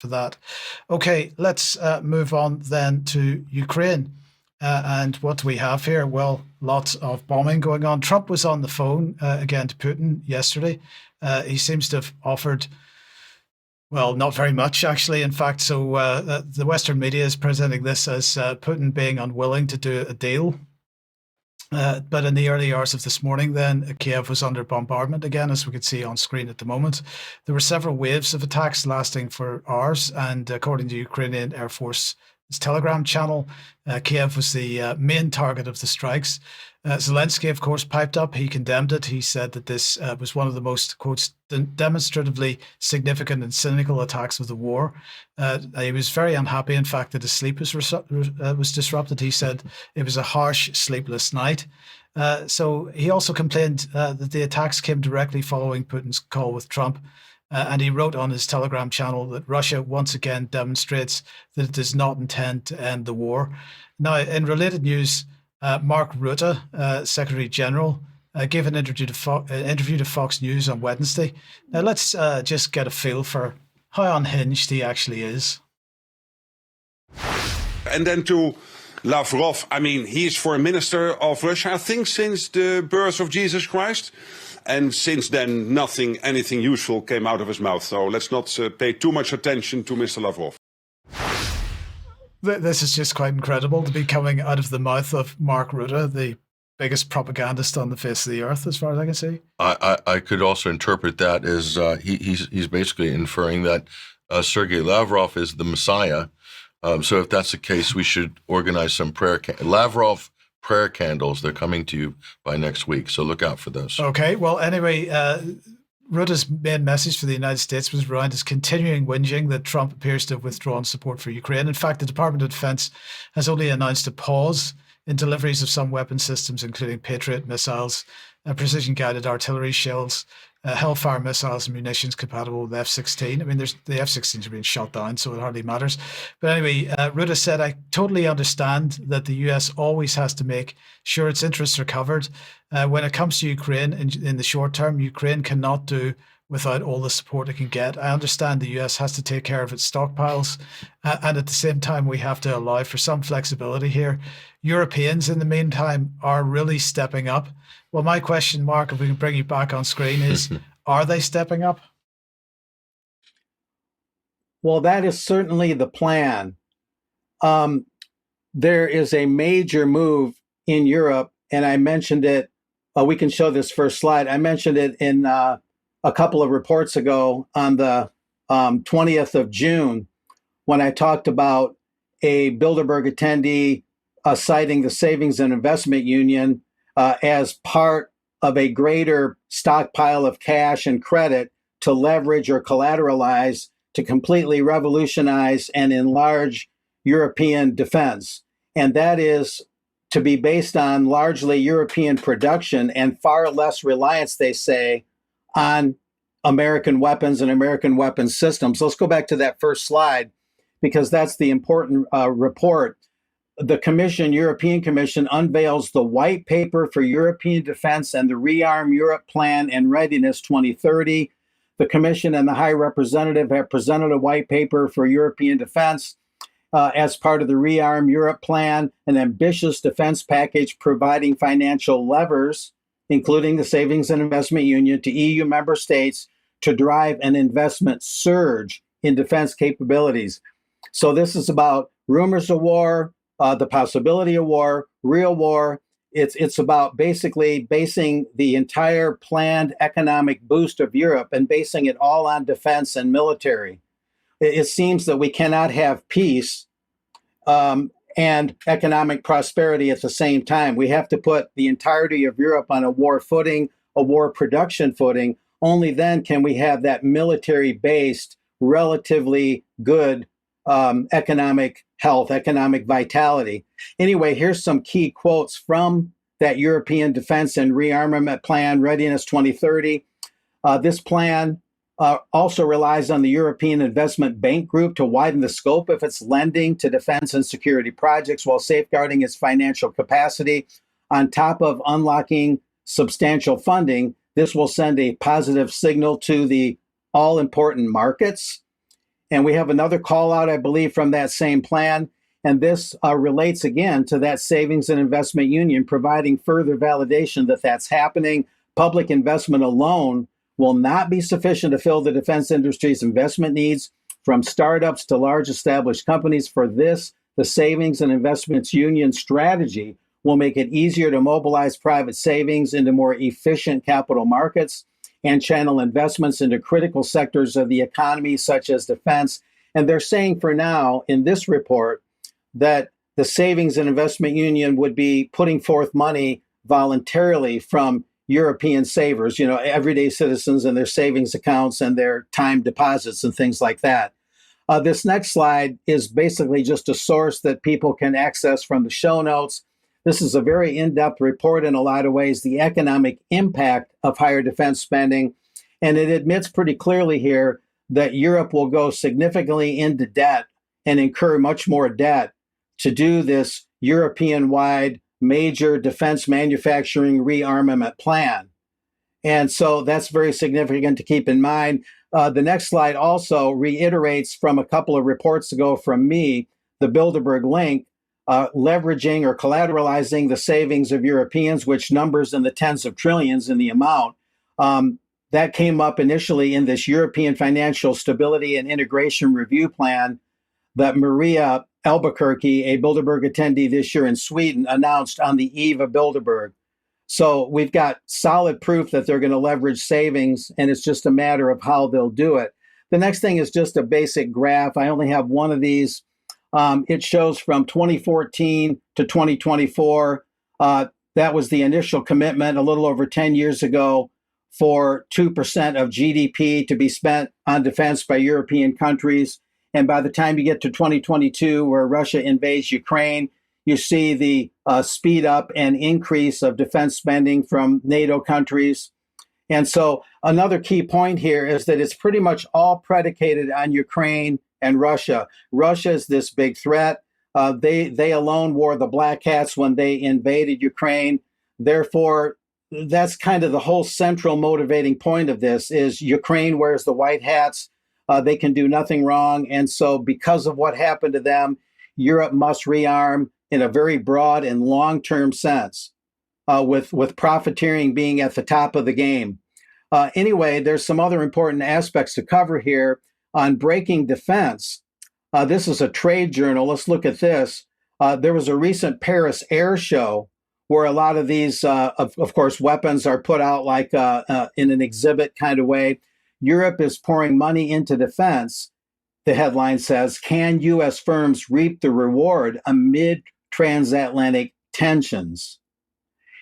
for that. Okay, let's move on then to Ukraine. And what do we have here? Well, lots of bombing going on. Trump was on the phone again to Putin yesterday. He seems to have offered, well, not very much, actually. In fact, so the Western media is presenting this as Putin being unwilling to do a deal. But in the early hours of this morning, then Kiev was under bombardment again, as we could see on screen at the moment. There were several waves of attacks lasting for hours, and according to Ukrainian Air Force's Telegram channel, Kiev was the main target of the strikes. Zelensky, of course, piped up. He condemned it. He said that this was one of the most, quotes, demonstratively significant and cynical attacks of the war. He was very unhappy, in fact, that his sleep was disrupted. He said it was a harsh, sleepless night. So he also complained that the attacks came directly following Putin's call with Trump. And he wrote on his Telegram channel that Russia once again demonstrates that it does not intend to end the war. Now, in related news, Mark Rutte, Secretary General, gave an interview to Fox News on Wednesday. Now, let's just get a feel for how unhinged he actually is. And then to Lavrov, I mean, he's foreign minister of Russia, I think, since the birth of Jesus Christ. And since then, anything useful came out of his mouth. So let's not pay too much attention to Mr. Lavrov. This is just quite incredible to be coming out of the mouth of Mark Rutte, the biggest propagandist on the face of the earth, as far as I can see. I could also interpret that as he's basically inferring that Sergei Lavrov is the Messiah. So if that's the case, we should organize some Lavrov prayer candles. They're coming to you by next week, so look out for those. Okay, well, anyway, Rutte's main message for the United States was around his continuing whinging that Trump appears to have withdrawn support for Ukraine. In fact, the Department of Defense has only announced a pause in deliveries of some weapon systems, including Patriot missiles, precision-guided artillery shells, Hellfire missiles and munitions compatible with F-16. I mean, the F-16s are being shot down, so it hardly matters. But anyway, Rutte said, I totally understand that the US always has to make sure its interests are covered. When it comes to Ukraine, in the short term, Ukraine cannot do without all the support it can get. I understand the US has to take care of its stockpiles, and at the same time, we have to allow for some flexibility here. Europeans, in the meantime, are really stepping up. Well, my question, Mark, if we can bring you back on screen, is are they stepping up? Well, that is certainly the plan. There is a major move in Europe, and I mentioned it. We can show this first slide. I mentioned it in a couple of reports ago on the 20th of June when I talked about a Bilderberg attendee citing the Savings and Investment Union as part of a greater stockpile of cash and credit to leverage or collateralize to completely revolutionize and enlarge European defense. And that is to be based on largely European production and far less reliance, they say, on American weapons and American weapons systems. Let's go back to that first slide, because that's the important report. The Commission, European Commission, unveils the White Paper for European Defense and the Rearm Europe Plan and Readiness 2030. The Commission and the High Representative have presented a White Paper for European Defense as part of the Rearm Europe Plan, an ambitious defense package providing financial levers, including the Savings and Investment Union, to EU member states to drive an investment surge in defense capabilities. So this is about rumors of war, the possibility of war, real war. It's about basically basing the entire planned economic boost of Europe and basing it all on defense and military. It seems that we cannot have peace and economic prosperity at the same time. We have to put the entirety of Europe on a war footing, a war production footing. Only then can we have that military-based, relatively good economic health, economic vitality. Anyway, here's some key quotes from that European Defense and Rearmament Plan, Readiness 2030. This plan also relies on the European Investment Bank Group to widen the scope of its lending to defense and security projects while safeguarding its financial capacity. On top of unlocking substantial funding, this will send a positive signal to the all-important markets. And we have another call out, I believe, from that same plan. And this relates again to that savings and investment union, providing further validation that that's happening. Public investment alone will not be sufficient to fill the defense industry's investment needs, from startups to large established companies. For this, the savings and investments union strategy will make it easier to mobilize private savings into more efficient capital markets and channel investments into critical sectors of the economy, such as defense. And they're saying for now in this report that the Savings and Investment Union would be putting forth money voluntarily from European savers, everyday citizens and their savings accounts and their time deposits and things like that. This next slide is basically just a source that people can access from the show notes. This is a very in-depth report in a lot of ways, the economic impact of higher defense spending. And it admits pretty clearly here that Europe will go significantly into debt and incur much more debt to do this European-wide major defense manufacturing rearmament plan. And so that's very significant to keep in mind. The next slide also reiterates from a couple of reports ago from me, the Bilderberg link, leveraging or collateralizing the savings of Europeans, which numbers in the tens of trillions in the amount. That came up initially in this European Financial Stability and Integration Review Plan that Maria Albuquerque, a Bilderberg attendee this year in Sweden, announced on the eve of Bilderberg. So we've got solid proof that they're going to leverage savings, and it's just a matter of how they'll do it. The next thing is just a basic graph. I only have one of these. It shows from 2014 to 2024. That was the initial commitment a little over 10 years ago for 2% of GDP to be spent on defense by European countries. And by the time you get to 2022, where Russia invades Ukraine, you see the speed up and increase of defense spending from NATO countries. And so another key point here is that it's pretty much all predicated on Ukraine and Russia. Russia is this big threat. They alone wore the black hats when they invaded Ukraine. Therefore, that's kind of the whole central motivating point of this is Ukraine wears the white hats. They can do nothing wrong. And so because of what happened to them, Europe must rearm in a very broad and long-term sense, with profiteering being at the top of the game. Anyway, there's some other important aspects to cover here on breaking defense. This is a trade journal. Let's look at this. There was a recent Paris Air Show where a lot of these, of course, weapons are put out like in an exhibit kind of way. Europe is pouring money into defense. The headline says, can U.S. firms reap the reward amid transatlantic tensions?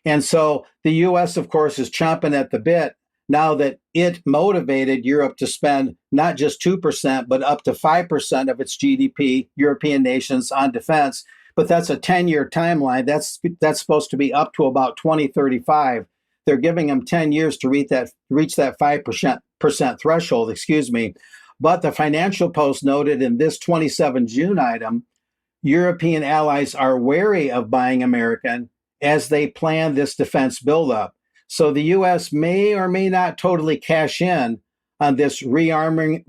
And so the U.S., of course, is chomping at the bit now that it motivated Europe to spend not just 2%, but up to 5% of its GDP, European nations, on defense. But that's a 10-year timeline. That's supposed to be up to about 2035. They're giving them 10 years to reach that 5% threshold, But the Financial Post noted in this 27 June item, European allies are wary of buying American as they plan this defense buildup. So the U.S. may or may not totally cash in on this rearming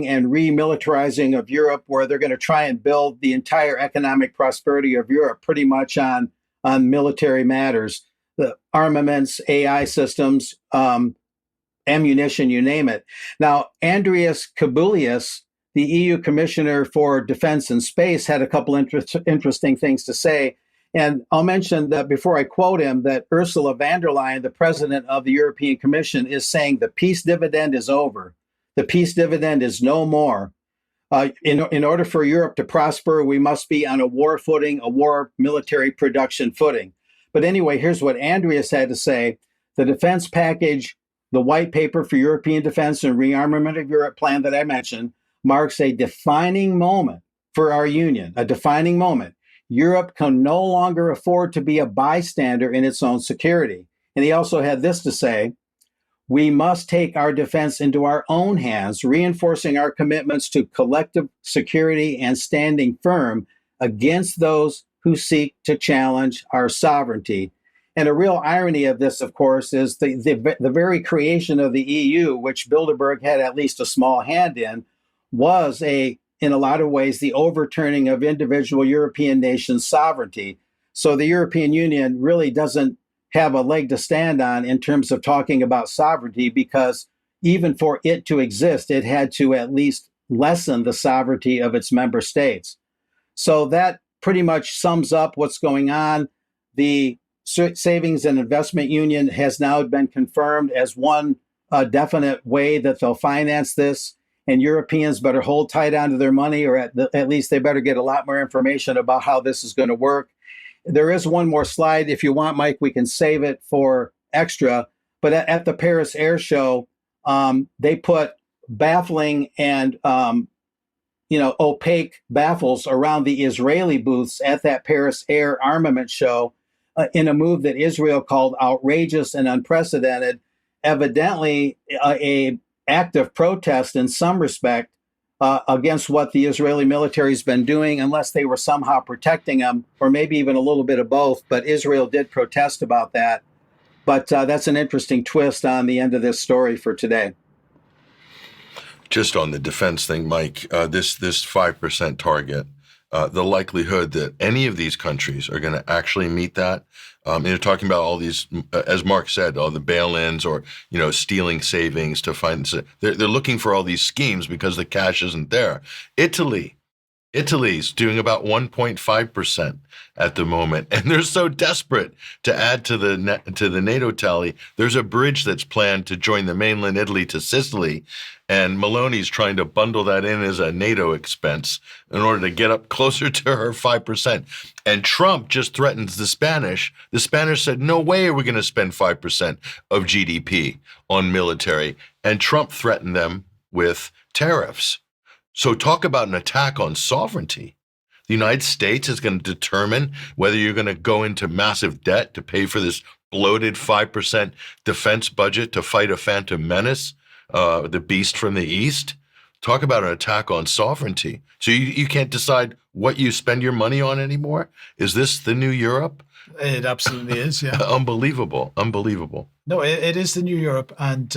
and remilitarizing of Europe, where they're going to try and build the entire economic prosperity of Europe pretty much on military matters, the armaments, AI systems, ammunition, you name it. Now, Andrius Kubilius, the EU Commissioner for Defense and Space, had a couple interesting things to say. And I'll mention that before I quote him, that Ursula von der Leyen, the president of the European Commission, is saying the peace dividend is over. The peace dividend is no more. In order for Europe to prosper, we must be on a war footing, a war military production footing. But anyway, here's what Andreas had to say. The defense package, the white paper for European defense and rearmament of Europe plan that I mentioned, marks a defining moment for our union, a defining moment. Europe can no longer afford to be a bystander in its own security. And he also had this to say, we must take our defense into our own hands, reinforcing our commitments to collective security and standing firm against those who seek to challenge our sovereignty. And a real irony of this, of course, is the very creation of the EU, which Bilderberg had at least a small hand in, was in a lot of ways, the overturning of individual European nations' sovereignty. So the European Union really doesn't have a leg to stand on in terms of talking about sovereignty, because even for it to exist, it had to at least lessen the sovereignty of its member states. So that pretty much sums up what's going on. The Savings and Investment Union has now been confirmed as one definite way that they'll finance this. And Europeans better hold tight onto their money, or at least they better get a lot more information about how this is going to work. There is one more slide. If you want, Mike, we can save it for extra. But at the Paris Air Show, they put baffling and opaque baffles around the Israeli booths at that Paris Air Armament Show in a move that Israel called outrageous and unprecedented, evidently a act of protest in some respect against what the Israeli military has been doing, unless they were somehow protecting them, or maybe even a little bit of both. But Israel did protest about that. But that's an interesting twist on the end of this story for today. Just on the defense thing, Mike, this 5% target, the likelihood that any of these countries are going to actually meet that. You're talking about all these, as Mark said, all the bail-ins or, stealing savings to find. They're looking for all these schemes because the cash isn't there. Italy's doing about 1.5% at the moment, and they're so desperate to add to the NATO tally. There's a bridge that's planned to join the mainland Italy to Sicily, and Meloni's trying to bundle that in as a NATO expense in order to get up closer to her 5%. And Trump just threatens the Spanish. The Spanish said, no way are we going to spend 5% of GDP on military. And Trump threatened them with tariffs. So talk about an attack on sovereignty. The United States is going to determine whether you're going to go into massive debt to pay for this bloated 5% defense budget to fight a phantom menace, the beast from the East. Talk about an attack on sovereignty. So you can't decide what you spend your money on anymore? Is this the new Europe? It absolutely is, yeah. Unbelievable. No, it is the new Europe. And,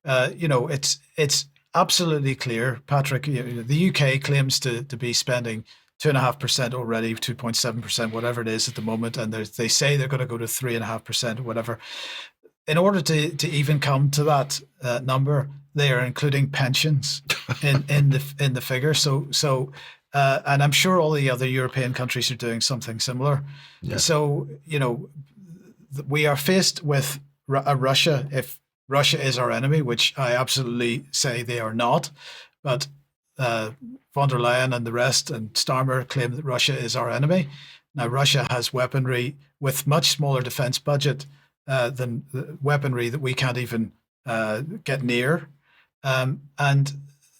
it's absolutely clear, Patrick. The UK claims to be spending 2.5% already, 2.7%, whatever it is at the moment, and they say they're going to go to 3.5% or whatever. In order to even come to that number, they are including pensions in the figure. So and I'm sure all the other European countries are doing something similar. Yeah. So we are faced with a Russia. If Russia is our enemy, which I absolutely say they are not, but von der Leyen and the rest and Starmer claim that Russia is our enemy. Now, Russia has weaponry with much smaller defense budget than the weaponry that we can't even get near. And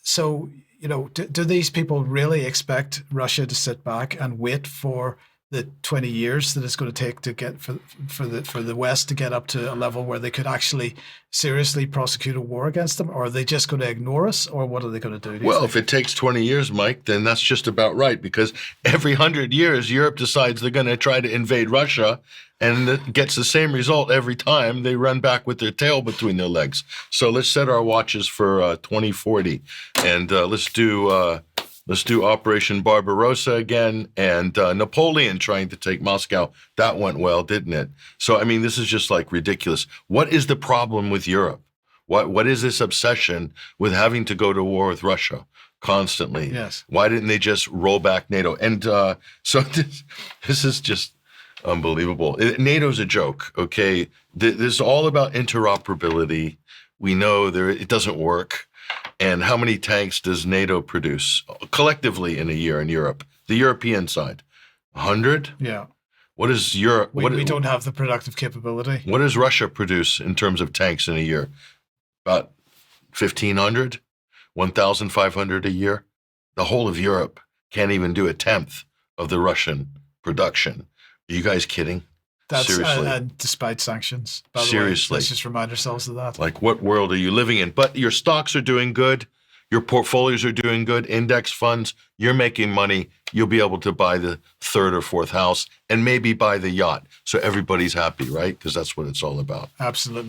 so, do these people really expect Russia to sit back and wait for the 20 years that it's going to take to get for the West to get up to a level where they could actually seriously prosecute a war against them? Or are they just going to ignore us? Or what are they going to do? Well, if it takes 20 years, Mike, then that's just about right, because every 100 years, Europe decides they're going to try to invade Russia, and it gets the same result every time. They run back with their tail between their legs. So let's set our watches for 2040, and let's do Operation Barbarossa again, and Napoleon trying to take Moscow. That went well, didn't it? So, I mean, this is just like ridiculous. What is the problem with Europe? What is this obsession with having to go to war with Russia constantly? Yes. Why didn't they just roll back NATO? And so this is just unbelievable. NATO's a joke, okay? This is all about interoperability. We know it doesn't work. And how many tanks does NATO produce collectively in a year in Europe? The European side, 100? Yeah. What is Europe? We don't have the productive capability. What does Russia produce in terms of tanks in a year? About 1,500, 1,500 a year. The whole of Europe can't even do a tenth of the Russian production. Are you guys kidding? That's seriously. And despite sanctions. By the Seriously. way, let's just remind ourselves of that. Like, what world are you living in? But your stocks are doing good. Your portfolios are doing good. Index funds, you're making money. You'll be able to buy the third or fourth house and maybe buy the yacht. So everybody's happy, right? Because that's what it's all about. Absolutely.